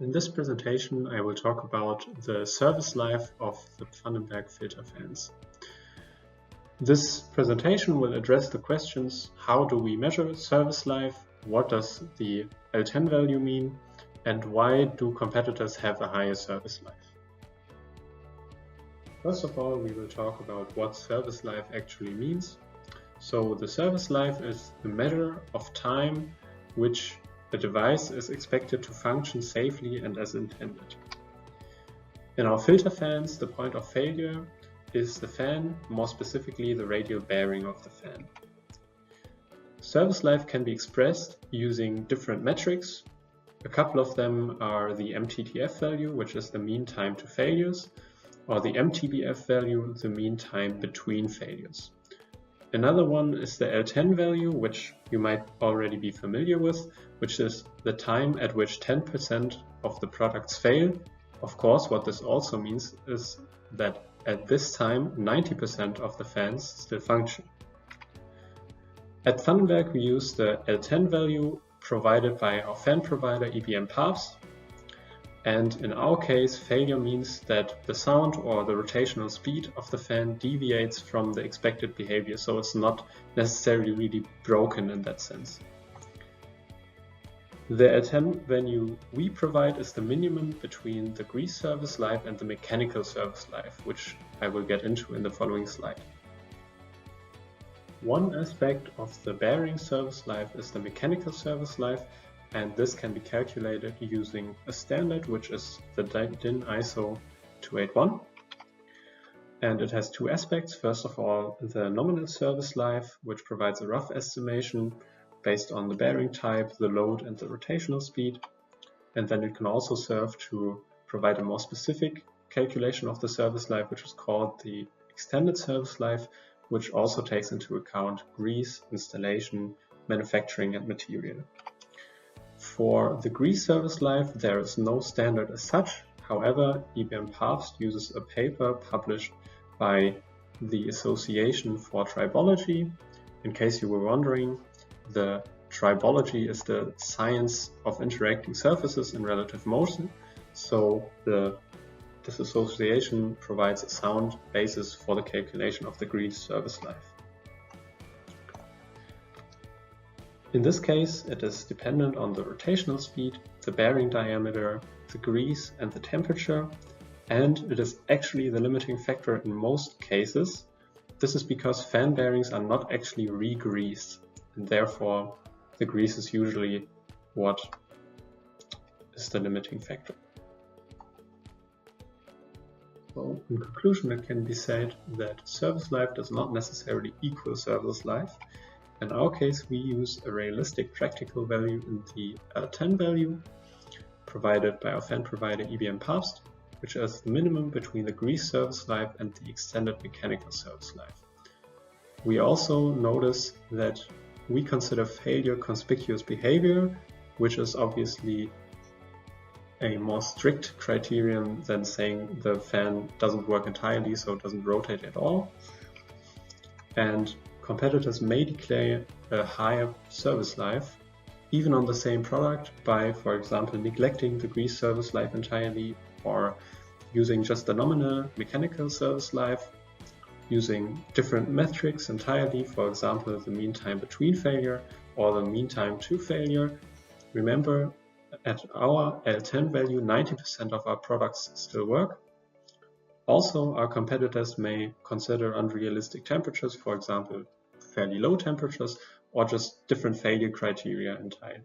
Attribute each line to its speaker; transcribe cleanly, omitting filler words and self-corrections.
Speaker 1: In this presentation, I will talk about the service life of the Pfannenberg filter fans. This presentation will address the questions: how do we measure service life, what does the L10 value mean, and why do competitors have a higher service life? First of all, we will talk about what service life actually means. So the service life is the measure of time which a device is expected to function safely and as intended. In our filter fans, the point of failure is the fan, more specifically the radial bearing of the fan. Service life can be expressed using different metrics. A couple of them are the MTTF value, which is the mean time to failures, or the MTBF value, the mean time between failures. Another one is the L10 value, which you might already be familiar with, which is the time at which 10% of the products fail. Of course, what this also means is that at this time, 90% of the fans still function. At Pfannenberg, we use the L10 value provided by our fan provider IBM Papst. And in our case, failure means that the sound or the rotational speed of the fan deviates from the expected behavior, so it's not necessarily really broken in that sense. The L10 value we provide is the minimum between the grease service life and the mechanical service life, which I will get into in the following slide. One aspect of the bearing service life is the mechanical service life, and this can be calculated using a standard, which is the DIN ISO 281. And it has two aspects. First of all, the nominal service life, which provides a rough estimation based on the bearing type, the load, and the rotational speed. And then it can also serve to provide a more specific calculation of the service life, which is called the extended service life, which also takes into account grease, installation, manufacturing, and material. For the grease service life, there is no standard as such. However, IBM Papst uses a paper published by the Association for Tribology. In case you were wondering, the tribology is the science of interacting surfaces in relative motion. So this association provides a sound basis for the calculation of the grease service life. In this case, it is dependent on the rotational speed, the bearing diameter, the grease, and the temperature, and it is actually the limiting factor in most cases. This is because fan bearings are not actually re-greased, and therefore the grease is usually what is the limiting factor. So, in conclusion, it can be said that service life does not necessarily equal service life. In our case, we use a realistic practical value in the L10 value provided by our fan provider IBM Papst, which is the minimum between the grease service life and the extended mechanical service life. We also notice that we consider failure conspicuous behavior, which is obviously a more strict criterion than saying the fan doesn't work entirely, so it doesn't rotate at all. And competitors may declare a higher service life, even on the same product, by, for example, neglecting the grease service life entirely, or using just the nominal mechanical service life, using different metrics entirely, for example, the mean time between failure or the mean time to failure. Remember, at our L10 value, 90% of our products still work. Also, our competitors may consider unrealistic temperatures, for example, fairly low temperatures, or just different failure criteria entirely.